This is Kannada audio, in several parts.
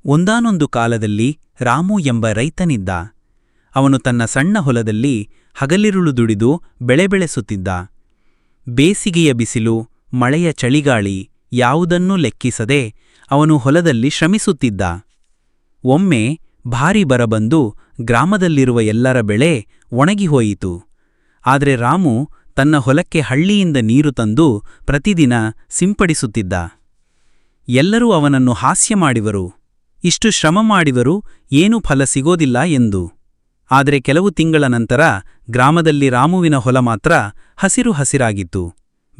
ಒಂದಾನೊಂದು ಕಾಲದಲ್ಲಿ ರಾಮು ಎಂಬ ರೈತನಿದ್ದ. ಅವನು ತನ್ನ ಸಣ್ಣ ಹೊಲದಲ್ಲಿ ಹಗಲಿರುಳು ದುಡಿದು ಬೆಳೆ ಬೆಳೆಸುತ್ತಿದ್ದ. ಬೇಸಿಗೆಯ ಬಿಸಿಲು, ಮಳೆಯ ಚಳಿಗಾಳಿ ಯಾವುದನ್ನೂ ಲೆಕ್ಕಿಸದೆ ಅವನು ಹೊಲದಲ್ಲಿ ಶ್ರಮಿಸುತ್ತಿದ್ದ. ಒಮ್ಮೆ ಭಾರೀ ಬರ ಬಂದು ಗ್ರಾಮದಲ್ಲಿರುವ ಎಲ್ಲರ ಬೆಳೆ ಒಣಗಿಹೋಯಿತು. ಆದರೆ ರಾಮು ತನ್ನ ಹೊಲಕ್ಕೆ ಹಳ್ಳಿಯಿಂದ ನೀರು ತಂದು ಪ್ರತಿದಿನ ಸಿಂಪಡಿಸುತ್ತಿದ್ದ. ಎಲ್ಲರೂ ಅವನನ್ನು ಹಾಸ್ಯ ಮಾಡಿದರು. ಇಷ್ಟು ಶ್ರಮ ಮಾಡಿದರೂ ಏನೂ ಫಲ ಸಿಗೋದಿಲ್ಲ ಎಂದು. ಆದರೆ ಕೆಲವು ತಿಂಗಳ ನಂತರ ಗ್ರಾಮದಲ್ಲಿ ರಾಮುವಿನ ಹೊಲ ಮಾತ್ರ ಹಸಿರು ಹಸಿರಾಗಿತ್ತು.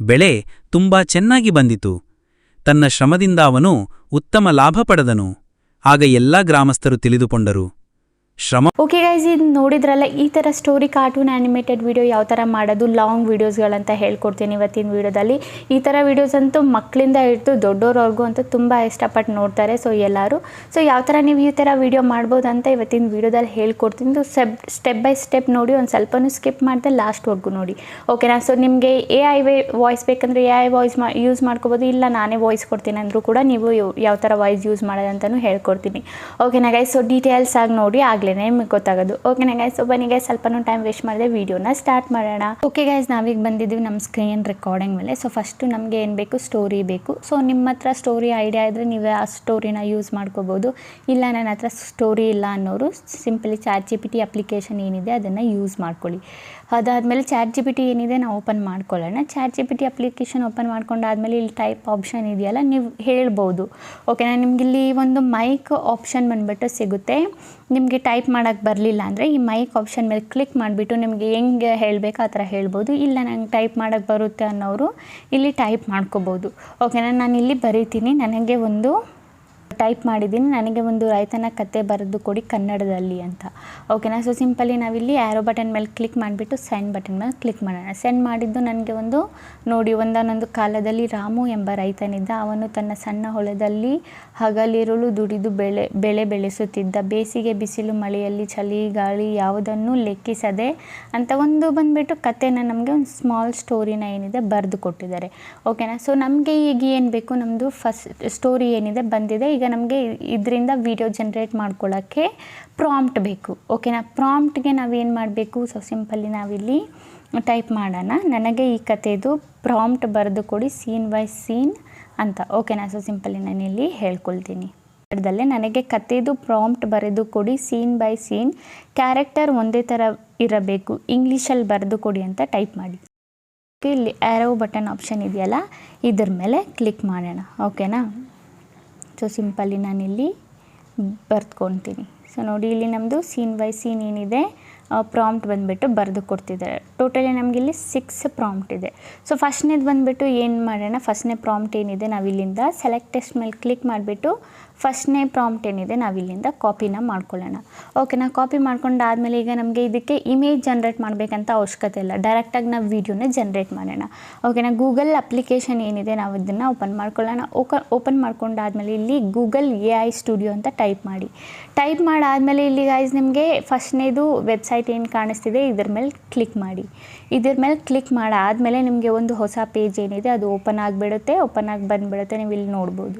ಬೆಳೆ ತುಂಬಾ ಚೆನ್ನಾಗಿ ಬಂದಿತು. ತನ್ನ ಶ್ರಮದಿಂದ ಅವನು ಉತ್ತಮ ಲಾಭ ಪಡೆದನು. ಆಗ ಎಲ್ಲಾ ಗ್ರಾಮಸ್ಥರು ತಿಳಿದುಕೊಂಡರು. ಓಕೆ ಗೈಸ್, ಇದು ನೋಡಿದ್ರಲ್ಲ, ಈ ಥರ ಸ್ಟೋರಿ ಕಾರ್ಟೂನ್ ಆ್ಯನಿಮೇಟೆಡ್ ವಿಡಿಯೋ ಯಾವ ಥರ ಮಾಡೋದು, ಲಾಂಗ್ ವೀಡಿಯೋಸ್ಗಳಂತ ಹೇಳ್ಕೊಡ್ತೀನಿ ಇವತ್ತಿನ ವೀಡಿಯೋದಲ್ಲಿ. ಈ ಥರ ವೀಡಿಯೋಸ್ ಅಂತೂ ಮಕ್ಕಳಿಂದ ಹಿಡಿದು ದೊಡ್ಡೋರವ್ರಿಗೂ ಅಂತೂ ತುಂಬ ಇಷ್ಟಪಟ್ಟು ನೋಡ್ತಾರೆ. ಎಲ್ಲರೂ ಯಾವ ಥರ ನೀವು ಈ ಥರ ವೀಡಿಯೋ ಮಾಡ್ಬೋದು ಅಂತ ಇವತ್ತಿನ ವೀಡಿಯೋದಲ್ಲಿ ಹೇಳ್ಕೊಡ್ತೀನಿ. ಸ್ಟೆಪ್ ಬೈ ಸ್ಟೆಪ್ ನೋಡಿ, ಒಂದು ಸ್ವಲ್ಪನೂ ಸ್ಕಿಪ್ ಮಾಡಿದೆ ಲಾಸ್ಟ್ವರೆಗೂ ನೋಡಿ, ಓಕೆನಾ. ನಿಮಗೆ AI ವಾಯ್ಸ್ ಬೇಕಂದರೆ AI ವಾಯ್ಸ್ ಯೂಸ್ ಮಾಡ್ಕೋಬೋದು, ಇಲ್ಲ ನಾನೇ ವಾಯ್ಸ್ ಕೊಡ್ತೀನಿ ಅಂದರೂ ಕೂಡ ನೀವು ಯಾವ ಥರ ವಾಯ್ಸ್ ಯೂಸ್ ಮಾಡೋದಂತಲೂ ಹೇಳ್ಕೊಡ್ತೀನಿ, ಓಕೆನಾ ಗೈಸ್. ಡೀಟೇಲ್ಸ್ ಆಗಿ ನೋಡಿ, ನಿಮಗೆ ಗೊತ್ತಾಗೋದು, ಓಕೆನಾ ಗೈಸ್. ಬನ್ನಿ ಗೈಸ್, ಸ್ವಲ್ಪನೂ ಟೈಮ್ ವೇಸ್ಟ್ ಮಾಡಿದೆ, ವಿಡಿಯೋನ ಸ್ಟಾರ್ಟ್ ಮಾಡೋಣ. ಓಕೆ ಗೈಸ್, ನಾವೀಗ ಬಂದಿದ್ದೀವಿ ನಮ್ಮ ಸ್ಕ್ರೀನ್ ರೆಕಾರ್ಡಿಂಗ್ ಮೇಲೆ. ಫಸ್ಟು ನಮಗೆ ಏನು ಬೇಕು, ಸ್ಟೋರಿ ಬೇಕು. ನಿಮ್ಮ ಹತ್ರ ಸ್ಟೋರಿ ಐಡಿಯಾ ಇದ್ದರೆ ನೀವು ಆ ಸ್ಟೋರಿನ ಯೂಸ್ ಮಾಡ್ಕೋಬೋದು. ಇಲ್ಲ ನನ್ನ ಹತ್ರ ಸ್ಟೋರಿ ಇಲ್ಲ ಅನ್ನೋರು ಸಿಂಪಲಿ ChatGPT ಅಪ್ಲಿಕೇಶನ್ ಏನಿದೆ ಅದನ್ನು ಯೂಸ್ ಮಾಡ್ಕೊಳ್ಳಿ. ಅದಾದಮೇಲೆ ChatGPT ಏನಿದೆ ನಾವು ಓಪನ್ ಮಾಡ್ಕೊಳ್ಳೋಣ. ChatGPT ಅಪ್ಲಿಕೇಶನ್ ಓಪನ್ ಮಾಡ್ಕೊಂಡಾದ್ಮೇಲೆ ಇಲ್ಲಿ ಟೈಪ್ ಆಪ್ಷನ್ ಇದೆಯಲ್ಲ, ನೀವು ಹೇಳ್ಬೋದು, ಓಕೆನಾ. ನಿಮಗಿಲ್ಲಿ ಒಂದು ಮೈಕ್ ಆಪ್ಷನ್ ಬಂದುಬಿಟ್ಟು ಸಿಗುತ್ತೆ. ನಿಮಗೆ ಟೈಪ್ ಮಾಡೋಕ್ಕೆ ಬರಲಿಲ್ಲ ಅಂದರೆ ಈ ಮೈಕ್ ಆಪ್ಷನ್ ಮೇಲೆ ಕ್ಲಿಕ್ ಮಾಡಿಬಿಟ್ಟು ನಿಮಗೆ ಹೆಂಗೆ ಹೇಳಬೇಕು ಆ ಥರ ಹೇಳ್ಬೋದು. ಇಲ್ಲ ನಂಗೆ ಟೈಪ್ ಮಾಡೋಕ್ಕೆ ಬರುತ್ತೆ ಅನ್ನೋರು ಇಲ್ಲಿ ಟೈಪ್ ಮಾಡ್ಕೋಬೋದು, ಓಕೆನಾ. ನಾನು ಇಲ್ಲಿ ಬರೀತೀನಿ, ನನಗೆ ಒಂದು ಟೈಪ್ ಮಾಡಿದ್ದೀನಿ, ನನಗೆ ಒಂದು ರೈತನ ಕತೆ ಬರೆದು ಕೊಡಿ ಕನ್ನಡದಲ್ಲಿ ಅಂತ, ಓಕೆನಾ. ಸಿಂಪಲಿ ನಾವಿಲ್ಲಿ ಆ್ಯರೋ ಬಟನ್ ಮೇಲೆ ಕ್ಲಿಕ್ ಮಾಡಿಬಿಟ್ಟು ಸೆಂಡ್ ಬಟನ್ ಮೇಲೆ ಕ್ಲಿಕ್ ಮಾಡೋಣ. ಸೆಂಡ್ ಮಾಡಿದ್ದು ನನಗೆ ಒಂದು ನೋಡಿ, ಒಂದಾನೊಂದು ಕಾಲದಲ್ಲಿ ರಾಮು ಎಂಬ ರೈತನಿದ್ದ. ಅವನು ತನ್ನ ಸಣ್ಣ ಹೊಲದಲ್ಲಿ ಹಗಲಿರುಳು ದುಡಿದು ಬೆಳೆ ಬೆಳೆಸುತ್ತಿದ್ದ. ಬೇಸಿಗೆ ಬಿಸಿಲು ಮಳೆಯಲ್ಲಿ ಚಳಿ ಗಾಳಿ ಯಾವುದನ್ನೂ ಲೆಕ್ಕಿಸದೆ ಅಂತ ಒಂದು ಬಂದುಬಿಟ್ಟು ಕತೆನ ನಮಗೆ ಒಂದು ಸ್ಮಾಲ್ ಸ್ಟೋರಿನ ಏನಿದೆ ಬರೆದು ಕೊಟ್ಟಿದ್ದಾರೆ, ಓಕೆನಾ. ನಮಗೆ ಈಗ ಏನು ಬೇಕು, ನಮ್ಮದು ಫಸ್ಟ್ ಸ್ಟೋರಿ ಏನಿದೆ ಬಂದಿದೆ. ಈಗ ನಮಗೆ ಇದರಿಂದ ವಿಡಿಯೋ ಜನ್ರೇಟ್ ಮಾಡ್ಕೊಳ್ಳೋಕ್ಕೆ ಪ್ರಾಂಪ್ಟ್ ಬೇಕು, ಓಕೆನಾ. ಪ್ರಾಂಪ್ಟ್ಗೆ ನಾವೇನು ಮಾಡಬೇಕು, ಸಿಂಪಲಿ ನಾವಿಲ್ಲಿ ಟೈಪ್ ಮಾಡೋಣ, ನನಗೆ ಈ ಕಥೆದು ಪ್ರಾಂಪ್ಟ್ ಬರೆದು ಕೊಡಿ ಸೀನ್ ಬೈ ಸೀನ್ ಅಂತ, ಓಕೆನಾ. ಸಿಂಪಲಿ ನಾನಿಲ್ಲಿ ಹೇಳ್ಕೊಳ್ತೀನಿ. ಅದರಲ್ಲೇ ನನಗೆ ಕಥೆದು ಪ್ರಾಂಪ್ಟ್ ಬರೆದು ಕೊಡಿ ಸೀನ್ ಬೈ ಸೀನ್, ಕ್ಯಾರೆಕ್ಟರ್ ಒಂದೇ ಥರ ಇರಬೇಕು, ಇಂಗ್ಲೀಷಲ್ಲಿ ಬರೆದು ಕೊಡಿ ಅಂತ ಟೈಪ್ ಮಾಡಿ. ಇಲ್ಲಿ ಆ್ಯರೋ ಬಟನ್ ಆಪ್ಷನ್ ಇದೆಯಲ್ಲ, ಇದ್ರ ಮೇಲೆ ಕ್ಲಿಕ್ ಮಾಡೋಣ, ಓಕೆನಾ. ಸಿಂಪಲಿ ನಾನಿಲ್ಲಿ ಬರ್ದ್ಕೊತೀನಿ. ನೋಡಿ, ಇಲ್ಲಿ ನಮ್ಮದು ಸೀನ್ ಬೈ ಸೀನ್ ಏನಿದೆ ಪ್ರಾಂಪ್ಟ್ ಬಂದುಬಿಟ್ಟು ಬರೆದು ಕೊಡ್ತಿದ್ದಾರೆ. ಟೋಟಲಿ ನಮಗಿಲ್ಲಿ 6 ಪ್ರಾಂಪ್ಟ್ ಇದೆ. ಫಸ್ಟ್ನೇದು ಬಂದುಬಿಟ್ಟು ಏನು ಮಾಡೋಣ, ಫಸ್ಟ್ನೇ ಪ್ರಾಂಪ್ಟ್ ಏನಿದೆ ನಾವಿಲ್ಲಿಂದ ಸೆಲೆಕ್ಟ್ ಟೆಕ್ಸ್ಟ್ ಮೇಲೆ ಕ್ಲಿಕ್ ಮಾಡಿಬಿಟ್ಟು ಫಸ್ಟ್ನೇ ಪ್ರಾಂಪ್ಟ್ ಏನಿದೆ ನಾವಿಲ್ಲಿಂದ ಕಾಪಿನ ಮಾಡ್ಕೊಳ್ಳೋಣ, ಓಕೆನಾ. ಕಾಪಿ ಮಾಡ್ಕೊಂಡಾದಮೇಲೆ ಈಗ ನಮಗೆ ಇದಕ್ಕೆ ಇಮೇಜ್ ಜನ್ರೇಟ್ ಮಾಡಬೇಕಂತ ಅವಶ್ಯಕತೆ ಇಲ್ಲ, ಡೈರೆಕ್ಟಾಗಿ ನಾವು ವೀಡಿಯೋನ ಜನ್ರೇಟ್ ಮಾಡೋಣ, ಓಕೆನಾ. ಗೂಗಲ್ ಅಪ್ಲಿಕೇಶನ್ ಏನಿದೆ ನಾವು ಇದನ್ನು ಓಪನ್ ಮಾಡ್ಕೊಳ್ಳೋಣ. ಓಪನ್ ಮಾಡ್ಕೊಂಡಾದ್ಮೇಲೆ ಇಲ್ಲಿ ಗೂಗಲ್ AI ಸ್ಟುಡಿಯೋ ಅಂತ ಟೈಪ್ ಮಾಡಿ. ಟೈಪ್ ಮಾಡಾದಮೇಲೆ ಇಲ್ಲಿ ಗೈಸ್ ನಿಮಗೆ ಫಸ್ಟ್ನೇದು ವೆಬ್ಸೈಟ್ ಏನು ಕಾಣಿಸ್ತಿದೆ ಇದ್ರ ಮೇಲೆ ಕ್ಲಿಕ್ ಮಾಡಿ. ಇದ್ರ ಮೇಲೆ ಕ್ಲಿಕ್ ಮಾಡಾದಮೇಲೆ ನಿಮಗೆ ಒಂದು ಹೊಸ ಪೇಜ್ ಏನಿದೆ ಅದು ಓಪನ್ ಆಗಿಬಿಡುತ್ತೆ. ಓಪನ್ ಆಗಿ ಬಂದುಬಿಡುತ್ತೆ, ನೀವು ಇಲ್ಲಿ ನೋಡ್ಬೋದು,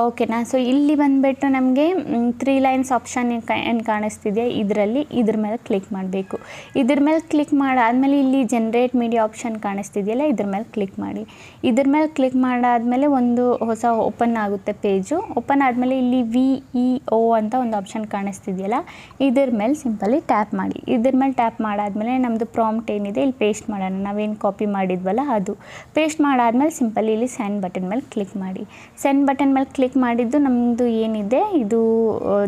ಓಕೆನಾ. ಇಲ್ಲಿ ಬಂದುಬಿಟ್ಟು ನಮಗೆ 3 ಲೈನ್ಸ್ ಆಪ್ಷನ್ ಏನು ಕಾಣಿಸ್ತಿದೆ ಇದರಲ್ಲಿ, ಇದ್ರ ಮೇಲೆ ಕ್ಲಿಕ್ ಮಾಡಬೇಕು. ಇದ್ರ ಮೇಲೆ ಕ್ಲಿಕ್ ಮಾಡಾದಮೇಲೆ ಇಲ್ಲಿ ಜನ್ರೇಟ್ ಮೀಡಿಯಾ ಆಪ್ಷನ್ ಕಾಣಿಸ್ತಿದೆಯಲ್ಲ, ಇದ್ರ ಮೇಲೆ ಕ್ಲಿಕ್ ಮಾಡಿ. ಇದ್ರ ಮೇಲೆ ಕ್ಲಿಕ್ ಮಾಡಾದಮೇಲೆ ಒಂದು ಹೊಸ ಓಪನ್ ಆಗುತ್ತೆ ಪೇಜು. ಓಪನ್ ಆದಮೇಲೆ ಇಲ್ಲಿ VEO ಅಂತ ಒಂದು ಆಪ್ಷನ್ ಕಾಣಿಸ್ತಿದೆಯಲ್ಲ, ಇದ್ರ ಮೇಲೆ ಸಿಂಪಲಿ ಟ್ಯಾಪ್ ಮಾಡಿ. ಇದ್ರ ಮೇಲೆ ಟ್ಯಾಪ್ ಮಾಡಾದಮೇಲೆ ನಮ್ಮದು ಪ್ರಾಂಪ್ಟ್ ಏನಿದೆ ಇಲ್ಲಿ ಪೇಸ್ಟ್ ಮಾಡೋಣ, ನಾವೇನು ಕಾಪಿ ಮಾಡಿದ್ವಲ್ಲ ಅದು ಪೇಸ್ಟ್ ಮಾಡಾದಮೇಲೆ ಸಿಂಪಲಿ ಇಲ್ಲಿ ಸೆಂಡ್ ಬಟನ್ ಮೇಲೆ ಕ್ಲಿಕ್ ಮಾಡಿ. ಸೆಂಡ್ ಬಟನ್ ಮೇಲೆ ಕ್ಲಿಕ್ ಮಾಡಿದ್ದು ನಮ್ಮದು ಏನಿದೆ ಇದು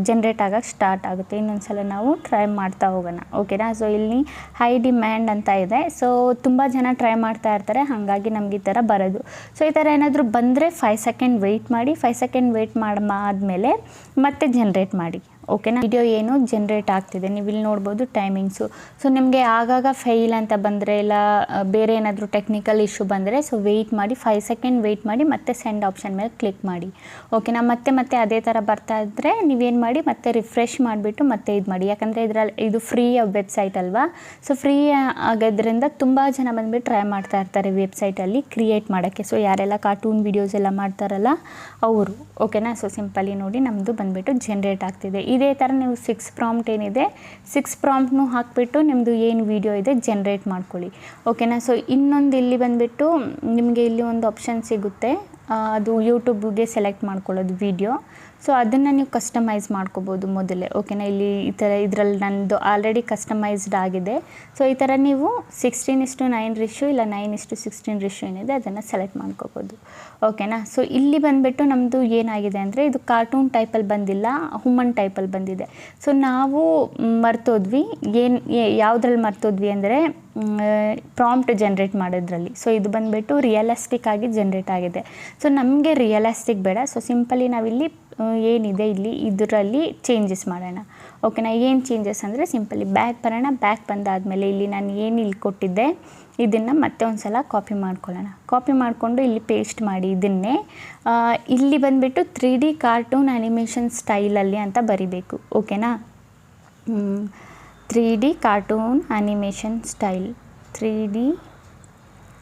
ಜನ್ರೇಟ್ ಆಗೋಕ್ಕೆ ಸ್ಟಾರ್ಟ್ ಆಗುತ್ತೆ. ಇನ್ನೊಂದು ಸಲ ನಾವು ಟ್ರೈ ಮಾಡ್ತಾ ಹೋಗೋಣ, ಓಕೆನಾ. ಇಲ್ಲಿ ಹೈ ಡಿಮ್ಯಾಂಡ್ ಅಂತ ಇದೆ, ತುಂಬ ಜನ ಟ್ರೈ ಮಾಡ್ತಾ ಇರ್ತಾರೆ, ಹಾಗಾಗಿ ನಮ್ಗೆ ಈ ಥರ ಬರೋದು. ಈ ಥರ ಏನಾದರೂ ಬಂದರೆ 5 ಸೆಕೆಂಡ್ ವೆಯ್ಟ್ ಮಾಡಿ. 5 ಸೆಕೆಂಡ್ ವೆಯ್ಟ್ ಮಾಡಾದ್ಮೇಲೆ ಮತ್ತೆ ಜನ್ರೇಟ್ ಮಾಡಿ, ಓಕೆನಾ. ವಿಡಿಯೋ ಏನು ಜನ್ರೇಟ್ ಆಗ್ತಿದೆ, ನೀವು ಇಲ್ಲಿ ನೋಡ್ಬೋದು ಟೈಮಿಂಗ್ಸು. ಸೊ ನಿಮಗೆ ಆಗಾಗ ಫೈಲ್ ಅಂತ ಬಂದರೆ ಇಲ್ಲ ಬೇರೆ ಏನಾದರೂ ಟೆಕ್ನಿಕಲ್ ಇಶ್ಯೂ ಬಂದರೆ ಸೊ ವೆಯ್ಟ್ ಮಾಡಿ, 5 ಸೆಕೆಂಡ್ ವೆಯ್ಟ್ ಮಾಡಿ ಮತ್ತೆ ಸೆಂಡ್ ಆಪ್ಷನ್ ಮೇಲೆ ಕ್ಲಿಕ್ ಮಾಡಿ. ಓಕೆನಾ. ಮತ್ತೆ ಅದೇ ಥರ ಬರ್ತಾ ಇದ್ದರೆ ನೀವೇನು ಮಾಡಿ ಮತ್ತೆ ರಿಫ್ರೆಶ್ ಮಾಡಿಬಿಟ್ಟು ಮತ್ತೆ ಇದು ಮಾಡಿ. ಯಾಕಂದರೆ ಇದರಲ್ಲಿ ಇದು ಫ್ರೀ ವೆಬ್ಸೈಟ್ ಅಲ್ವಾ. ಸೊ ಫ್ರೀ ಆಗೋದ್ರಿಂದ ತುಂಬ ಜನ ಬಂದುಬಿಟ್ಟು ಟ್ರೈ ಮಾಡ್ತಾ ಇರ್ತಾರೆ ವೆಬ್ಸೈಟಲ್ಲಿ ಕ್ರಿಯೇಟ್ ಮಾಡೋಕ್ಕೆ. ಸೊ ಯಾರೆಲ್ಲ ಕಾರ್ಟೂನ್ ವೀಡಿಯೋಸ್ ಎಲ್ಲ ಮಾಡ್ತಾರಲ್ಲ ಅವರು. ಓಕೆನಾ. ಸೊ ಸಿಂಪಲಿ ನೋಡಿ ನಮ್ಮದು ಬಂದುಬಿಟ್ಟು ಜನ್ರೇಟ್ ಆಗ್ತಿದೆ. ಇದೇ ಥರ ನೀವು 6 ಪ್ರಾಂಪ್ಟ್ ಏನಿದೆ 6 ಪ್ರಾಂಪ್ಟ್ನು ಹಾಕಿಬಿಟ್ಟು ನಿಮ್ಮದು ಏನು ವೀಡಿಯೋ ಇದೆ ಜನ್ರೇಟ್ ಮಾಡ್ಕೊಳ್ಳಿ. ಓಕೆನಾ. ಸೊ ಇನ್ನೊಂದು ಇಲ್ಲಿ ಬಂದುಬಿಟ್ಟು ನಿಮಗೆ ಇಲ್ಲಿ ಒಂದು ಆಪ್ಷನ್ ಸಿಗುತ್ತೆ, ಅದು ಯೂಟ್ಯೂಬ್ಗೆ ಸೆಲೆಕ್ಟ್ ಮಾಡ್ಕೊಳ್ಳೋದು ವೀಡಿಯೋ. ಸೊ ಅದನ್ನು ನೀವು ಕಸ್ಟಮೈಸ್ ಮಾಡ್ಕೋಬೋದು ಮೊದಲೇ. ಓಕೆನಾ. ಇಲ್ಲಿ ಈ ಥರ ಇದರಲ್ಲಿ ನನ್ನದು ಆಲ್ರೆಡಿ ಕಸ್ಟಮೈಸ್ಡ್ ಆಗಿದೆ. ಸೊ ಈ ಥರ ನೀವು 16:9 ರೇಷಿಯೋ ಇಲ್ಲ 9:16 ರೇಷಿಯೋ ಏನಿದೆ ಅದನ್ನು ಸೆಲೆಕ್ಟ್ ಮಾಡ್ಕೋಬೋದು. ಓಕೆನಾ. ಸೊ ಇಲ್ಲಿ ಬಂದುಬಿಟ್ಟು ನಮ್ಮದು ಏನಾಗಿದೆ ಅಂದರೆ ಇದು ಕಾರ್ಟೂನ್ ಟೈಪಲ್ಲಿ ಬಂದಿಲ್ಲ, ಹ್ಯೂಮನ್ ಟೈಪಲ್ಲಿ ಬಂದಿದೆ. ಸೊ ನಾವು ಮರ್ತೋದ್ವಿ, ಯಾವುದ್ರಲ್ಲಿ ಮರ್ತೋದ್ವಿ ಅಂದರೆ ಪ್ರಾಂಪ್ಟ್ ಜನ್ರೇಟ್ ಮಾಡೋದ್ರಲ್ಲಿ. ಸೊ ಇದು ಬಂದುಬಿಟ್ಟು ರಿಯಲಿಸ್ಟಿಕ್ ಆಗಿ ಜನ್ರೇಟ್ ಆಗಿದೆ. ಸೊ ನಮಗೆ ರಿಯಲಿಸ್ಟಿಕ್ ಬೇಡ. ಸೊ ಸಿಂಪಲಿ ನಾವಿಲ್ಲಿ ಏನಿದೆ ಇಲ್ಲಿ ಇದರಲ್ಲಿ ಚೇಂಜಸ್ ಮಾಡೋಣ. ಓಕೆನಾ. ಏನು ಚೇಂಜಸ್ ಅಂದರೆ ಸಿಂಪಲಿ ಬ್ಯಾಕ್ ಬರೋಣ. ಬ್ಯಾಕ್ ಬಂದಾದಮೇಲೆ ಇಲ್ಲಿ ನಾನು ಏನು ಇಲ್ಲಿ ಕೊಟ್ಟಿದ್ದೆ ಇದನ್ನು ಮತ್ತೆ ಒಂದು ಸಲ ಕಾಪಿ ಮಾಡ್ಕೊಳ್ಳೋಣ. ಕಾಪಿ ಮಾಡಿಕೊಂಡು ಇಲ್ಲಿ ಪೇಸ್ಟ್ ಮಾಡಿ ಇದನ್ನೇ ಇಲ್ಲಿ ಬಂದುಬಿಟ್ಟು 3D ಕಾರ್ಟೂನ್ ಆ್ಯನಿಮೇಷನ್ ಸ್ಟೈಲಲ್ಲಿ ಅಂತ ಬರಿಬೇಕು. ಓಕೆನಾ. 3D cartoon animation style, 3D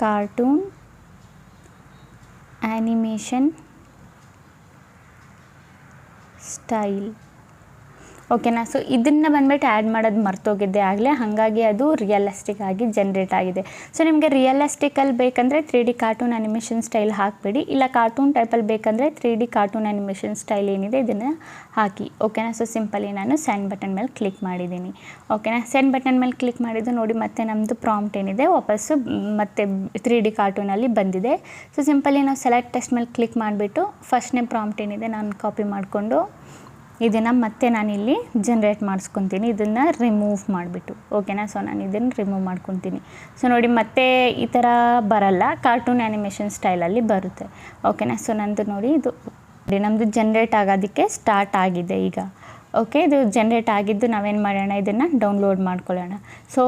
cartoon animation style. ಓಕೆನಾ. ಸೊ ಇದನ್ನು ಬಂದುಬಿಟ್ಟು ಆ್ಯಡ್ ಮಾಡೋದು ಮರ್ತೋಗಿದ್ದೆ ಆಗಲೇ, ಹಾಗಾಗಿ ಅದು ರಿಯಲಿಸ್ಟಿಕ್ ಆಗಿ ಜನ್ರೇಟ್ ಆಗಿದೆ. ಸೊ ನಿಮಗೆ ರಿಯಲಿಸ್ಟಿಕಲ್ಲಿ ಬೇಕಂದರೆ 3D ಕಾರ್ಟೂನ್ ಆ್ಯನಿಮೇಷನ್ ಸ್ಟೈಲ್ ಹಾಕಬೇಡಿ, ಇಲ್ಲ ಕಾರ್ಟೂನ್ ಟೈಪಲ್ಲಿ ಬೇಕಂದರೆ 3D ಕಾರ್ಟೂನ್ ಆ್ಯನಿಮೇಷನ್ ಸ್ಟೈಲ್ ಏನಿದೆ ಇದನ್ನು ಹಾಕಿ. ಓಕೆನಾ. ಸೊ ಸಿಂಪಲಿ ನಾನು ಸೆಂಡ್ ಬಟನ್ ಮೇಲೆ ಕ್ಲಿಕ್ ಮಾಡಿದ್ದೀನಿ. ಓಕೆನಾ. ಸೆಂಡ್ ಬಟನ್ ಮೇಲೆ ಕ್ಲಿಕ್ ಮಾಡಿದ್ದು ನೋಡಿ ಮತ್ತೆ ನಮ್ಮದು ಪ್ರಾಂಪ್ಟ್ ಏನಿದೆ ವಾಪಸ್ಸು ಮತ್ತೆ 3D ಕಾರ್ಟೂನಲ್ಲಿ ಬಂದಿದೆ. ಸೊ ಸಿಂಪಲಿ ನಾವು ಸೆಲೆಕ್ಟ್ ಟೆಕ್ಸ್ಟ್ ಮೇಲೆ ಕ್ಲಿಕ್ ಮಾಡಿಬಿಟ್ಟು ಫಸ್ಟ್ನೇ ಪ್ರಾಂಪ್ಟ್ ಏನಿದೆ ನಾನು ಕಾಪಿ ಮಾಡಿಕೊಂಡು ಇದನ್ನು ಮತ್ತೆ ನಾನಿಲ್ಲಿ ಜನ್ರೇಟ್ ಮಾಡಿಸ್ಕೊತೀನಿ, ಇದನ್ನು ರಿಮೂವ್ ಮಾಡಿಬಿಟ್ಟು. ಓಕೆನಾ. ಸೊ ನಾನು ಇದನ್ನು ರಿಮೂವ್ ಮಾಡ್ಕೊತೀನಿ. ಸೊ ನೋಡಿ ಮತ್ತೆ ಈ ಥರ ಬರಲ್ಲ, ಕಾರ್ಟೂನ್ ಆ್ಯನಿಮೇಷನ್ ಸ್ಟೈಲಲ್ಲಿ ಬರುತ್ತೆ. ಓಕೆನಾ. ಸೊ ನಂದು ನೋಡಿ ಇದು ನಮ್ಮದು ಜನ್ರೇಟ್ ಆಗೋದಕ್ಕೆ ಸ್ಟಾರ್ಟ್ ಆಗಿದೆ ಈಗ. ಓಕೆ. ಇದು ಜನ್ರೇಟ್ ಆಗಿದ್ದು ನಾವೇನು ಮಾಡೋಣ, ಇದನ್ನು ಡೌನ್ಲೋಡ್ ಮಾಡ್ಕೊಳ್ಳೋಣ. ಸೊ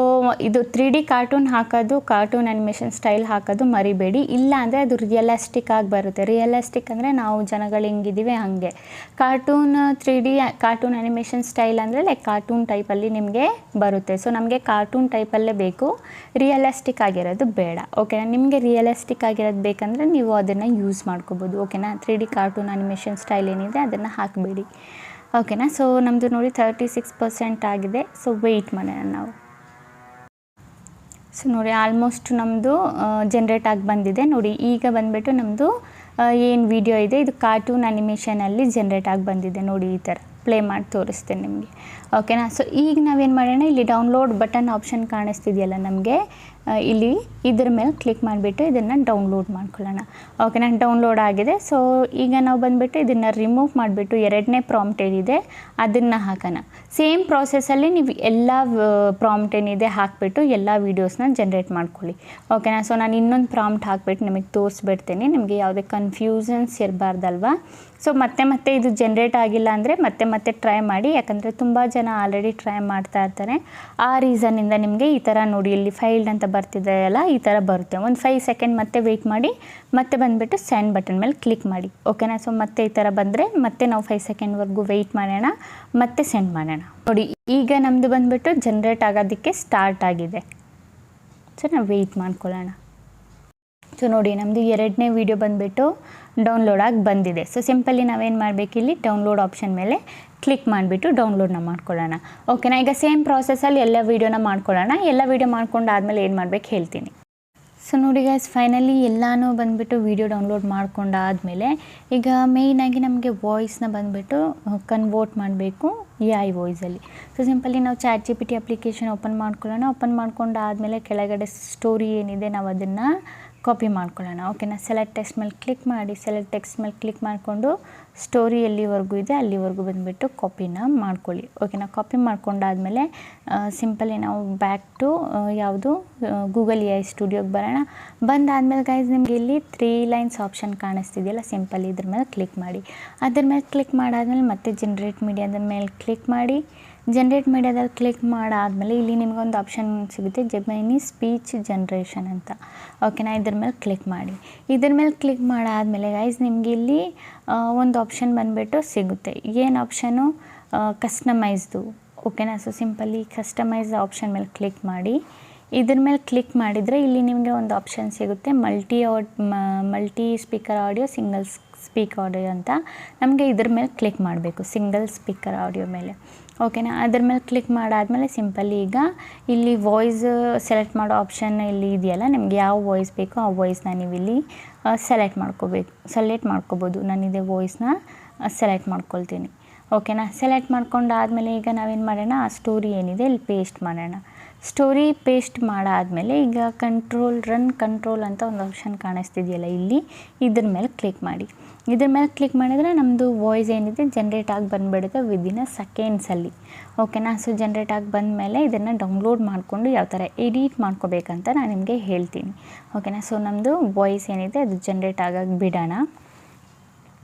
ಇದು 3D ಕಾರ್ಟೂನ್ ಹಾಕೋದು, ಕಾರ್ಟೂನ್ ಆ್ಯನಿಮೇಷನ್ ಸ್ಟೈಲ್ ಹಾಕೋದು ಮರಿಬೇಡಿ, ಇಲ್ಲ ಅಂದರೆ ಅದು ರಿಯಲಿಸ್ಟಿಕ್ ಆಗಿ ಬರುತ್ತೆ. ರಿಯಲಿಸ್ಟಿಕ್ ಅಂದರೆ ನಾವು ಜನಗಳು ಹೆಂಗಿದ್ದೀವಿ ಹಾಗೆ. Cartoon 3D cartoon animation style ಅಂದರೆ ಲೈಕ್ ಕಾರ್ಟೂನ್ ಟೈಪಲ್ಲಿ ನಿಮಗೆ ಬರುತ್ತೆ. ಸೊ ನಮಗೆ ಕಾರ್ಟೂನ್ ಟೈಪಲ್ಲೇ ಬೇಕು, ರಿಯಲಿಸ್ಟಿಕ್ ಆಗಿರೋದು ಬೇಡ. ಓಕೆನಾ. ನಿಮಗೆ ರಿಯಲಿಸ್ಟಿಕ್ ಆಗಿರೋದು ಬೇಕಂದರೆ ನೀವು ಅದನ್ನು ಯೂಸ್ ಮಾಡ್ಕೋಬೋದು. ಓಕೆನಾ. 3D ಕಾರ್ಟೂನ್ ಆ್ಯನಿಮೇಷನ್ ಸ್ಟೈಲ್ ಏನಿದೆ ಅದನ್ನು ಹಾಕಬೇಡಿ. ಓಕೆನಾ. ಸೊ ನಮ್ಮದು ನೋಡಿ 36% ಆಗಿದೆ. ಸೊ ವೆಯ್ಟ್ ಮಾಡೋಣ ನಾವು. ಸೊ ನೋಡಿ ಆಲ್ಮೋಸ್ಟ್ ನಮ್ಮದು ಜನ್ರೇಟ್ ಆಗಿ ಬಂದಿದೆ. ನೋಡಿ ಈಗ ಬಂದುಬಿಟ್ಟು ನಮ್ಮದು ಏನು ವಿಡಿಯೋ ಇದೆ ಇದು ಕಾರ್ಟೂನ್ ಆ್ಯನಿಮೇಷನಲ್ಲಿ ಜನ್ರೇಟ್ ಆಗಿ ಬಂದಿದೆ. ನೋಡಿ ಈ ಥರ ಪ್ಲೇ ಮಾಡಿ ತೋರಿಸ್ತೇನೆ ನಿಮಗೆ. ಓಕೆನಾ. ಸೊ ಈಗ ನಾವೇನು ಮಾಡೋಣ, ಇಲ್ಲಿ ಡೌನ್ಲೋಡ್ ಬಟನ್ ಆಪ್ಷನ್ ಕಾಣಿಸ್ತಿದೆಯಲ್ಲ ನಮಗೆ, ಇಲ್ಲಿ ಇದ್ರ ಮೇಲೆ ಕ್ಲಿಕ್ ಮಾಡಿಬಿಟ್ಟು ಇದನ್ನು ಡೌನ್ಲೋಡ್ ಮಾಡ್ಕೊಳ್ಳೋಣ. ಓಕೆನಾ. ಡೌನ್ಲೋಡ್ ಆಗಿದೆ. ಸೊ ಈಗ ನಾವು ಬಂದುಬಿಟ್ಟು ಇದನ್ನು ರಿಮೂವ್ ಮಾಡಿಬಿಟ್ಟು 2ನೇ ಪ್ರಾಂಪ್ಟ್ ಏನಿದೆ ಅದನ್ನು ಹಾಕೋಣ. ಸೇಮ್ ಪ್ರಾಸೆಸ್ಸಲ್ಲಿ ನೀವು ಎಲ್ಲ ಪ್ರಾಂಪ್ಟ್ ಏನಿದೆ ಹಾಕಿಬಿಟ್ಟು ಎಲ್ಲ ವೀಡಿಯೋಸ್ನ ಜನ್ರೇಟ್ ಮಾಡ್ಕೊಳ್ಳಿ. ಓಕೆನಾ. ಸೊ ನಾನು ಇನ್ನೊಂದು ಪ್ರಾಂಪ್ಟ್ ಹಾಕಿಬಿಟ್ಟು ನಿಮಗೆ ತೋರಿಸ್ಬಿಡ್ತೀನಿ, ನಿಮಗೆ ಯಾವುದೇ ಕನ್ಫ್ಯೂಷನ್ಸ್ ಇರಬಾರ್ದಲ್ವಾ. ಸೊ ಮತ್ತೆ ಇದು ಜನ್ರೇಟ್ ಆಗಿಲ್ಲ ಅಂದರೆ ಮತ್ತೆ ಟ್ರೈ ಮಾಡಿ, ಯಾಕಂದರೆ ತುಂಬ ಜನ ಆಲ್ರೆಡಿ ಟ್ರೈ ಮಾಡ್ತಾ ಇರ್ತಾರೆ. ಆ ರೀಸನ್ನಿಂದ ನಿಮಗೆ ಈ ಥರ ನೋಡಿ ಇಲ್ಲಿ ಫೈಲ್ಡ್ ಅಂತ ಬರ್ತಿದೆಯಲ್ಲ ಈ ಥರ ಬರುತ್ತೆ. ಒಂದು 5 ಸೆಕೆಂಡ್ ಮತ್ತೆ ವೆಯ್ಟ್ ಮಾಡಿ, ಮತ್ತೆ ಬಂದುಬಿಟ್ಟು ಸೆಂಡ್ ಬಟನ್ ಮೇಲೆ ಕ್ಲಿಕ್ ಮಾಡಿ. ಓಕೆನಾ. ಸೊ ಮತ್ತೆ ಈ ಥರ ಬಂದರೆ ಮತ್ತೆ ನಾವು 5 ಸೆಕೆಂಡ್ವರೆಗೂ ವೆಯ್ಟ್ ಮಾಡೋಣ, ಮತ್ತೆ ಸೆಂಡ್ ಮಾಡೋಣ. ನೋಡಿ ಈಗ ನಮ್ಮದು ಬಂದುಬಿಟ್ಟು ಜನ್ರೇಟ್ ಆಗೋದಕ್ಕೆ ಸ್ಟಾರ್ಟ್ ಆಗಿದೆ. ಸೊ ನಾವು ವೆಯ್ಟ್ ಮಾಡ್ಕೊಳ್ಳೋಣ. ಸೊ ನೋಡಿ ನಮ್ಮದು 2ನೇ ವೀಡಿಯೋ ಬಂದುಬಿಟ್ಟು ಡೌನ್ಲೋಡ್ ಆಗಿ ಬಂದಿದೆ. ಸೊ ಸಿಂಪಲಿ ನಾವೇನು ಮಾಡಬೇಕು, ಇಲ್ಲಿ ಡೌನ್ಲೋಡ್ ಆಪ್ಷನ್ ಮೇಲೆ ಕ್ಲಿಕ್ ಮಾಡಿಬಿಟ್ಟು ಡೌನ್ಲೋಡ್ನ ಮಾಡ್ಕೊಳ್ಳೋಣ. ಓಕೆನಾ. ಈಗ ಸೇಮ್ ಪ್ರಾಸೆಸ್ಸಲ್ಲಿ ಎಲ್ಲ ವೀಡಿಯೋನ ಮಾಡ್ಕೊಳ್ಳೋಣ. ಎಲ್ಲ ವೀಡಿಯೋ ಮಾಡ್ಕೊಂಡಾದ್ಮೇಲೆ ಏನು ಮಾಡಬೇಕು ಹೇಳ್ತೀನಿ. ಸೊ ನೋಡಿ ಗೈಸ್, ಫೈನಲಿ ಎಲ್ಲನೂ ಬಂದುಬಿಟ್ಟು ವೀಡಿಯೋ ಡೌನ್ಲೋಡ್ ಮಾಡ್ಕೊಂಡಾದಮೇಲೆ ಈಗ ಮೇಯ್ನಾಗಿ ನಮಗೆ ವಾಯ್ಸ್ನ ಬಂದುಬಿಟ್ಟು ಕನ್ವರ್ಟ್ ಮಾಡಬೇಕು AI ವಾಯ್ಸಲ್ಲಿ. ಸೊ ಸಿಂಪಲಿ ನಾವು ChatGPT ಅಪ್ಲಿಕೇಶನ್ ಓಪನ್ ಮಾಡ್ಕೊಳ್ಳೋಣ. ಓಪನ್ ಮಾಡ್ಕೊಂಡಾದಮೇಲೆ ಕೆಳಗಡೆ ಸ್ಟೋರಿ ಏನಿದೆ ನಾವು ಅದನ್ನು ಕಾಪಿ ಮಾಡ್ಕೊಳ್ಳೋಣ. ಓಕೆನಾ, ಸೆಲೆಕ್ಟ್ ಟೆಕ್ಸ್ಟ್ ಮೇಲೆ ಕ್ಲಿಕ್ ಮಾಡಿ, ಸೆಲೆಕ್ಟ್ ಟೆಕ್ಸ್ಟ್ ಮೇಲೆ ಕ್ಲಿಕ್ ಮಾಡಿಕೊಂಡು ಸ್ಟೋರಿ ಎಲ್ಲಿವರೆಗೂ ಇದೆ ಅಲ್ಲಿವರೆಗೂ ಬಂದುಬಿಟ್ಟು ಕಾಪಿನ ಮಾಡ್ಕೊಳ್ಳಿ. ಓಕೆನಾ, ಕಾಪಿ ಮಾಡ್ಕೊಂಡಾದಮೇಲೆ ಸಿಂಪಲಿ ನಾವು ಬ್ಯಾಕ್ ಟು ಯಾವುದು ಗೂಗಲ್ AI ಸ್ಟುಡಿಯೋಗೆ ಬರೋಣ. ಬಂದಾದಮೇಲೆ ಗೈಸ್ ನಿಮಗೆ ಇಲ್ಲಿ 3 ಲೈನ್ಸ್ ಆಪ್ಷನ್ ಕಾಣಿಸ್ತಿದೆಯಲ್ಲ, ಸಿಂಪಲ್ ಇದ್ರ ಮೇಲೆ ಕ್ಲಿಕ್ ಮಾಡಿ. ಅದ್ರ ಮೇಲೆ ಕ್ಲಿಕ್ ಮಾಡಾದಮೇಲೆ ಮತ್ತೆ ಜನ್ರೇಟ್ ಮೀಡಿಯಾದ ಮೇಲೆ ಕ್ಲಿಕ್ ಮಾಡಿ. ಜನ್ರೇಟ್ ಮೀಡಿಯಾದಲ್ಲಿ ಕ್ಲಿಕ್ ಮಾಡಾದಮೇಲೆ ಇಲ್ಲಿ ನಿಮಗೊಂದು ಆಪ್ಷನ್ ಸಿಗುತ್ತೆ, ಜೆಮಿನಿ ಸ್ಪೀಚ್ ಜನ್ರೇಷನ್ ಅಂತ. ಓಕೆನಾ, ಇದ್ರ ಮೇಲೆ ಕ್ಲಿಕ್ ಮಾಡಿ. ಇದ್ರ ಮೇಲೆ ಕ್ಲಿಕ್ ಮಾಡಾದಮೇಲೆ ಗೈಸ್ ನಿಮಗೆ ಇಲ್ಲಿ ಒಂದು ಆಪ್ಷನ್ ಬಂದುಬಿಟ್ಟು ಸಿಗುತ್ತೆ. ಏನು ಆಪ್ಷನು? ಕಸ್ಟಮೈಸ್ದು. ಓಕೆನಾ, ಸೊ ಸಿಂಪಲಿ ಕಸ್ಟಮೈಸ್ ಆಪ್ಷನ್ ಮೇಲೆ ಕ್ಲಿಕ್ ಮಾಡಿ. ಇದ್ರ ಮೇಲೆ ಕ್ಲಿಕ್ ಮಾಡಿದರೆ ಇಲ್ಲಿ ನಿಮಗೆ ಒಂದು ಆಪ್ಷನ್ ಸಿಗುತ್ತೆ, multi speaker audio, single speaker audio ಅಂತ. ನಮಗೆ ಇದ್ರ ಮೇಲೆ ಕ್ಲಿಕ್ ಮಾಡಬೇಕು, ಸಿಂಗಲ್ ಸ್ಪೀಕರ್ ಆಡಿಯೋ ಮೇಲೆ. ಓಕೆನಾ, ಅದ್ರ ಮೇಲೆ ಕ್ಲಿಕ್ ಮಾಡಾದಮೇಲೆ ಸಿಂಪಲಿ ಈಗ ಇಲ್ಲಿ ವಾಯ್ಸ್ ಸೆಲೆಕ್ಟ್ ಮಾಡೋ ಆಪ್ಷನ್ ಇಲ್ಲಿ ಇದೆಯಲ್ಲ, ನಿಮ್ಗೆ ಯಾವ ವಾಯ್ಸ್ ಬೇಕೋ ಆ ವಾಯ್ಸ್ನ ನೀವು ಇಲ್ಲಿ ಸೆಲೆಕ್ಟ್ ಮಾಡ್ಕೋಬೋದು. ನಾನಿದೆ ವಾಯ್ಸ್ನ ಸೆಲೆಕ್ಟ್ ಮಾಡ್ಕೊಳ್ತೀನಿ. ಓಕೆನಾ, ಸೆಲೆಕ್ಟ್ ಮಾಡ್ಕೊಂಡಾದಮೇಲೆ ಈಗ ನಾವೇನು ಮಾಡೋಣ, ಆ ಸ್ಟೋರಿ ಏನಿದೆ ಇಲ್ಲಿ ಪೇಸ್ಟ್ ಮಾಡೋಣ. ಸ್ಟೋರಿ ಪೇಸ್ಟ್ ಮಾಡಾದಮೇಲೆ ಈಗ ರನ್ ಕಂಟ್ರೋಲ್ ಅಂತ ಒಂದು ಆಪ್ಷನ್ ಕಾಣಿಸ್ತಿದೆಯಲ್ಲ ಇಲ್ಲಿ, ಇದ್ರ ಮೇಲೆ ಕ್ಲಿಕ್ ಮಾಡಿ. ಇದ್ರ ಮೇಲೆ ಕ್ಲಿಕ್ ಮಾಡಿದರೆ ನಮ್ಮದು ವಾಯ್ಸ್ ಏನಿದೆ ಜನ್ರೇಟ್ ಆಗಿ ಬಂದುಬಿಡುತ್ತೆ ವಿದಿನ್ ಸೆಕೆಂಡ್ಸಲ್ಲಿ. ಓಕೆನಾ, ಸೊ ಜನ್ರೇಟ್ ಆಗಿ ಬಂದಮೇಲೆ ಇದನ್ನು ಡೌನ್ಲೋಡ್ ಮಾಡಿಕೊಂಡು ಯಾವ ಥರ ಎಡಿಟ್ ಮಾಡ್ಕೋಬೇಕಂತ ನಾನು ನಿಮಗೆ ಹೇಳ್ತೀನಿ. ಓಕೆನಾ, ಸೊ ನಮ್ಮದು ವಾಯ್ಸ್ ಏನಿದೆ ಅದು ಜನ್ರೇಟ್ ಆಗಾಗ ಬಿಡೋಣ.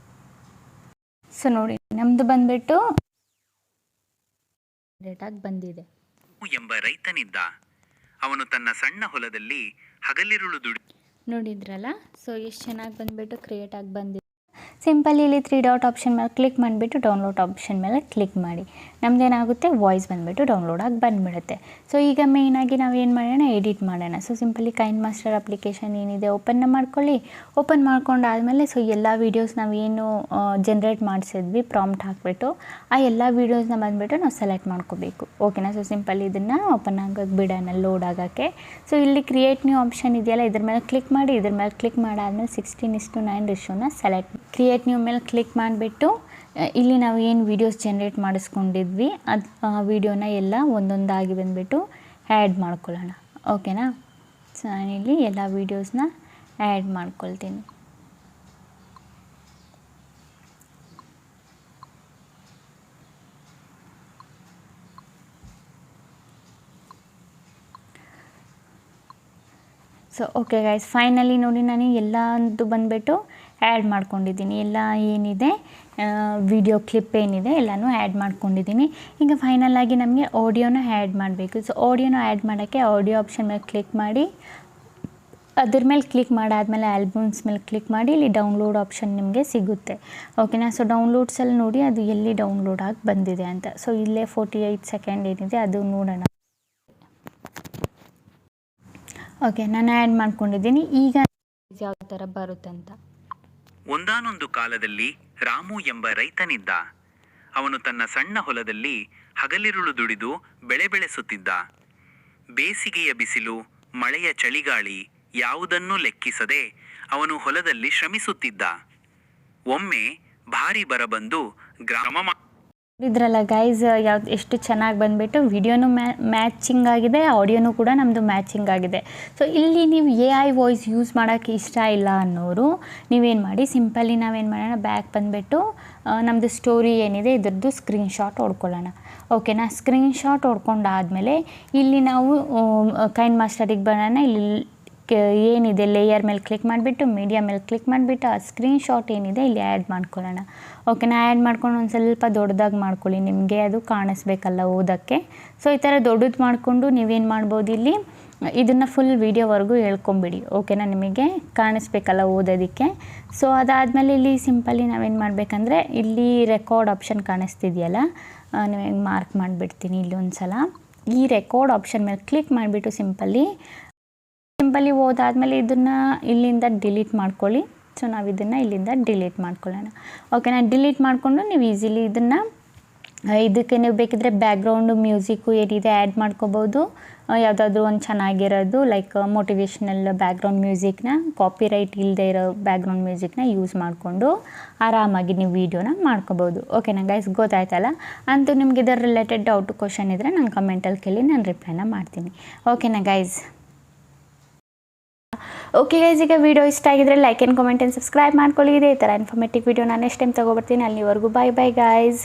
ಸೊ ನೋಡಿ, ನಮ್ಮದು ಬಂದುಬಿಟ್ಟು ಜನ್ರೇಟ್ ಆಗಿ ಬಂದಿದೆ. ಎಂಬ ರೈತನಿದ್ದ. ಅವನು ತನ್ನ ಸಣ್ಣ ಹೊಲದಲ್ಲಿ ಹಗಲಿರುಳು ನೋಡಿದ್ರಲ್ಲ, ಸೊ ಎಷ್ಟು ಚೆನ್ನಾಗಿ ಬಂದುಬಿಟ್ಟು ಕ್ರಿಯೇಟ್ ಆಗಿ ಬಂದಿದೆ. ಸಿಂಪಲ್ ಇಲ್ಲಿ 3 ಡಾಟ್ ಆಪ್ಷನ್ ಮೇಲೆ ಕ್ಲಿಕ್ ಮಾಡಿಬಿಟ್ಟು ಡೌನ್ಲೋಡ್ ಆಪ್ಷನ್ ಮೇಲೆ ಕ್ಲಿಕ್ ಮಾಡಿ. ನಮ್ಮದೇನಾಗುತ್ತೆ, ವಾಯ್ಸ್ ಬಂದುಬಿಟ್ಟು ಡೌನ್ಲೋಡ್ ಆಗಿ ಬಂದುಬಿಡುತ್ತೆ. ಸೊ ಈಗ ಮೇಯ್ನಾಗಿ ನಾವು ಏನು ಮಾಡೋಣ, ಎಡಿಟ್ ಮಾಡೋಣ. ಸೊ ಸಿಂಪಲಿ ಕೈನ್ ಮಾಸ್ಟರ್ ಅಪ್ಲಿಕೇಶನ್ ಏನಿದೆ ಓಪನ್ನ ಮಾಡ್ಕೊಳ್ಳಿ. ಓಪನ್ ಮಾಡ್ಕೊಂಡಾದಮೇಲೆ ಸೊ ಎಲ್ಲ ವೀಡಿಯೋಸ್ ನಾವು ಏನು ಜನ್ರೇಟ್ ಮಾಡಿಸಿದ್ವಿ ಪ್ರಾಂಪ್ಟ್ ಹಾಕಿಬಿಟ್ಟು ಆ ಎಲ್ಲ ವೀಡಿಯೋಸ್ನ ಬಂದುಬಿಟ್ಟು ನಾವು ಸೆಲೆಕ್ಟ್ ಮಾಡ್ಕೋಬೇಕು. ಓಕೆನಾ, ಸೊ ಸಿಂಪಲ್ ಇದನ್ನು ಓಪನ್ ಆಗೋಕ್ಕೆ ಬಿಡೋಣ, ಲೋಡ್ ಆಗೋಕ್ಕೆ. ಸೊ ಇಲ್ಲಿ ಕ್ರಿಯೇಟ್ ನ್ಯೂ ಆಪ್ಷನ್ ಇದೆಯಲ್ಲ, ಇದ್ರ ಮೇಲೆ ಕ್ಲಿಕ್ ಮಾಡಿ. ಇದ್ರ ಮೇಲೆ ಕ್ಲಿಕ್ ಮಾಡಾದಮೇಲೆ 16:9 ರೇಷಿಯೋನ ಸೆಲೆಕ್ಟ್. ಕ್ರಿಯೇಟ್ ನ್ಯೂ ಮೇಲೆ ಕ್ಲಿಕ್ ಮಾಡಿಬಿಟ್ಟು ಇಲ್ಲಿ ನಾವು ಏನು ವೀಡಿಯೋಸ್ ಜನ್ರೇಟ್ ಮಾಡಿಸ್ಕೊಂಡಿದ್ವಿ ಅದು ಆ ವೀಡಿಯೋನ ಎಲ್ಲ ಒಂದೊಂದಾಗಿ ಬಂದುಬಿಟ್ಟು ಆ್ಯಡ್ ಮಾಡ್ಕೊಳ್ಳೋಣ. ಓಕೆನಾ, ಸೊ ನಾನಿಲ್ಲಿ ಎಲ್ಲ ವೀಡಿಯೋಸ್ನ ಆ್ಯಡ್ ಮಾಡ್ಕೊಳ್ತೀನಿ. ಸೊ ಓಕೆ ಗೈಸ್, ಫೈನಲಿ ನೋಡಿ ನಾನು ಎಲ್ಲದು ಬಂದುಬಿಟ್ಟು ಆ್ಯಡ್ ಮಾಡ್ಕೊಂಡಿದ್ದೀನಿ. ಎಲ್ಲ ಏನಿದೆ ವಿಡಿಯೋ ಕ್ಲಿಪ್ ಏನಿದೆ ಎಲ್ಲನೂ ಆ್ಯಡ್ ಮಾಡ್ಕೊಂಡಿದ್ದೀನಿ. ಈಗ ಫೈನಲಾಗಿ ನಮಗೆ ಆಡಿಯೋನ ಆ್ಯಡ್ ಮಾಡಬೇಕು. ಸೊ ಆಡಿಯೋನ ಆ್ಯಡ್ ಮಾಡೋಕ್ಕೆ ಆಡಿಯೋ ಆಪ್ಷನ್ ಮೇಲೆ ಕ್ಲಿಕ್ ಮಾಡಿ. ಅದ್ರ ಮೇಲೆ ಕ್ಲಿಕ್ ಮಾಡಾದಮೇಲೆ ಆಲ್ಬಮ್ಸ್ ಮೇಲೆ ಕ್ಲಿಕ್ ಮಾಡಿ. ಇಲ್ಲಿ ಡೌನ್ಲೋಡ್ ಆಪ್ಷನ್ ನಿಮಗೆ ಸಿಗುತ್ತೆ. ಓಕೆನಾ, ಸೊ ಡೌನ್ಲೋಡ್ಸಲ್ಲಿ ನೋಡಿ ಅದು ಎಲ್ಲಿ ಡೌನ್ಲೋಡ್ ಆಗಿ ಬಂದಿದೆ ಅಂತ. ಸೊ ಇಲ್ಲೇ 48 ಸೆಕೆಂಡ್ ಏನಿದೆ ಅದು ನೋಡೋಣ. ಓಕೆ, ನಾನು ಆ್ಯಡ್ ಮಾಡ್ಕೊಂಡಿದ್ದೀನಿ. ಈಗ ಯಾವ ಥರ ಬರುತ್ತಂತ. ಒಂದಾನೊಂದು ಕಾಲದಲ್ಲಿ ರಾಮು ಎಂಬ ರೈತನಿದ್ದ. ಅವನು ತನ್ನ ಸಣ್ಣ ಹೊಲದಲ್ಲಿ ಹಗಲಿರುಳು ದುಡಿದು ಬೆಳೆ ಬೆಳೆಸುತ್ತಿದ್ದ. ಬೇಸಿಗೆಯ ಬಿಸಿಲು, ಮಳೆಯ ಚಳಿಗಾಳಿ ಯಾವುದನ್ನೂ ಲೆಕ್ಕಿಸದೆ ಅವನು ಹೊಲದಲ್ಲಿ ಶ್ರಮಿಸುತ್ತಿದ್ದ. ಒಮ್ಮೆ ಭಾರಿ ಬರ ಬಂದು ಇದ್ರಲ್ಲ ಗೈಸ್ ಎಷ್ಟು ಚೆನ್ನಾಗಿ ಬಂದುಬಿಟ್ಟು ವಿಡಿಯೋನು ಮ್ಯಾಚಿಂಗ್ ಆಗಿದೆ, ಆಡಿಯೋನು ಕೂಡ ನಮ್ಮದು ಮ್ಯಾಚಿಂಗ್ ಆಗಿದೆ. ಸೊ ಇಲ್ಲಿ ನೀವು AI ವಾಯ್ಸ್ ಯೂಸ್ ಮಾಡೋಕ್ಕೆ ಇಷ್ಟ ಇಲ್ಲ ಅನ್ನೋರು ನೀವೇನು ಮಾಡಿ, ಸಿಂಪಲಿ ನಾವೇನು ಮಾಡೋಣ, ಬ್ಯಾಕ್ ಬಂದುಬಿಟ್ಟು ನಮ್ಮದು ಸ್ಟೋರಿ ಏನಿದೆ ಇದ್ರದ್ದು ಸ್ಕ್ರೀನ್ಶಾಟ್ ಹೊಡ್ಕೊಳ್ಳೋಣ. ಓಕೆನಾ, ಸ್ಕ್ರೀನ್ಶಾಟ್ ಹೊಡ್ಕೊಂಡಾದಮೇಲೆ ಇಲ್ಲಿ ನಾವು ಕೈನ್ ಮಾಸ್ಟರಿಗೆ ಬರೋಣ. ಇಲ್ಲಿ ಏನಿದೆ ಲೇಯರ್ ಮೇಲೆ ಕ್ಲಿಕ್ ಮಾಡಿಬಿಟ್ಟು ಮೀಡಿಯಾ ಮೇಲೆ ಕ್ಲಿಕ್ ಮಾಡಿಬಿಟ್ಟು ಆ ಸ್ಕ್ರೀನ್ಶಾಟ್ ಏನಿದೆ ಇಲ್ಲಿ ಆ್ಯಡ್ ಮಾಡ್ಕೊಳ್ಳೋಣ. ಓಕೆನಾ, ಆ್ಯಡ್ ಮಾಡ್ಕೊಂಡು ಒಂದು ಸ್ವಲ್ಪ ದೊಡ್ಡದಾಗಿ ಮಾಡ್ಕೊಳ್ಳಿ, ನಿಮಗೆ ಅದು ಕಾಣಿಸ್ಬೇಕಲ್ಲ ಓದೋಕ್ಕೆ. ಸೊ ಈ ಥರ ದೊಡ್ಡದು ಮಾಡಿಕೊಂಡು ನೀವೇನು ಮಾಡ್ಬೋದು, ಇಲ್ಲಿ ಇದನ್ನು ಫುಲ್ ವೀಡಿಯೋವರೆಗೂ ಹೇಳ್ಕೊಂಬಿಡಿ. ಓಕೆನಾ, ನಿಮಗೆ ಕಾಣಿಸ್ಬೇಕಲ್ಲ ಓದೋದಕ್ಕೆ. ಸೊ ಅದಾದಮೇಲೆ ಇಲ್ಲಿ ಸಿಂಪಲಿ ನಾವೇನು ಮಾಡಬೇಕಂದ್ರೆ ಇಲ್ಲಿ ರೆಕಾರ್ಡ್ ಆಪ್ಷನ್ ಕಾಣಿಸ್ತಿದೆಯಲ್ಲ, ನೀವು ಮಾರ್ಕ್ ಮಾಡಿಬಿಡ್ತೀನಿ ಇಲ್ಲಿ ಒಂದು ಸಲ. ಈ ರೆಕಾರ್ಡ್ ಆಪ್ಷನ್ ಮೇಲೆ ಕ್ಲಿಕ್ ಮಾಡಿಬಿಟ್ಟು ಸಿಂಪಲಿ ಓದಾದಮೇಲೆ ಇದನ್ನು ಇಲ್ಲಿಂದ ಡಿಲೀಟ್ ಮಾಡ್ಕೊಳ್ಳಿ. ಸೊ ನಾವು ಇದನ್ನು ಇಲ್ಲಿಂದ ಡಿಲೀಟ್ ಮಾಡ್ಕೊಳ್ಳೋಣ. ಓಕೆನಾ, ಡಿಲೀಟ್ ಮಾಡಿಕೊಂಡು ನೀವು ಈಸಿಲಿ ಇದಕ್ಕೆ ನೀವು ಬೇಕಿದ್ರೆ ಬ್ಯಾಕ್ಗ್ರೌಂಡು ಮ್ಯೂಸಿಕ್ಕು ಏನಿದೆ ಆ್ಯಡ್ ಮಾಡ್ಕೋಬೋದು. ಯಾವುದಾದ್ರೂ ಒಂದು ಚೆನ್ನಾಗಿರೋದು ಲೈಕ್ ಮೋಟಿವೇಶ್ನಲ್ ಬ್ಯಾಕ್ಗ್ರೌಂಡ್ ಮ್ಯೂಸಿಕ್ನ, ಕಾಪಿರೈಟ್ ಇಲ್ಲದೆ ಇರೋ ಬ್ಯಾಕ್ಗ್ರೌಂಡ್ ಮ್ಯೂಸಿಕ್ನ ಯೂಸ್ ಮಾಡಿಕೊಂಡು ಆರಾಮಾಗಿ ನೀವು ವೀಡಿಯೋನ ಮಾಡ್ಕೋಬೋದು. ಓಕೆನಾ ಗೈಸ್, ಗೊತ್ತಾಯ್ತಲ್ಲ. ಅಂತೂ ನಿಮ್ಗೆ ಇದರ ರಿಲೇಟೆಡ್ ಡೌಟ್ ಕ್ವಶನ್ ಇದ್ದರೆ ನಾನು ಕಮೆಂಟಲ್ಲಿ ಕೇಳಿ ನಾನು ರಿಪ್ಲೈನ ಮಾಡ್ತೀನಿ. ಓಕೆನಾ ಗೈಸ್. ಓಕೆ ಗೈಸ್, ಈಗ ವಿಡಿಯೋ ಇಷ್ಟ ಆಗಿದ್ರೆ like and comment and subscribe ಮಾಡ್ಕೊಳ್ಳಿ. ಇದೇ ಈ ಥರ ಇನ್ಫಾರ್ಮೇಟಿವ್ ವಿಡಿಯೋ ನಾನು ನೆಕ್ಸ್ಟ್ ಟೈಮ್ ತೊಗೊಬರ್ತೀನಿ. ಅಲ್ಲಿವರೆಗೂ ಬಾಯ್ ಬಾಯ್ ಗೈಸ್.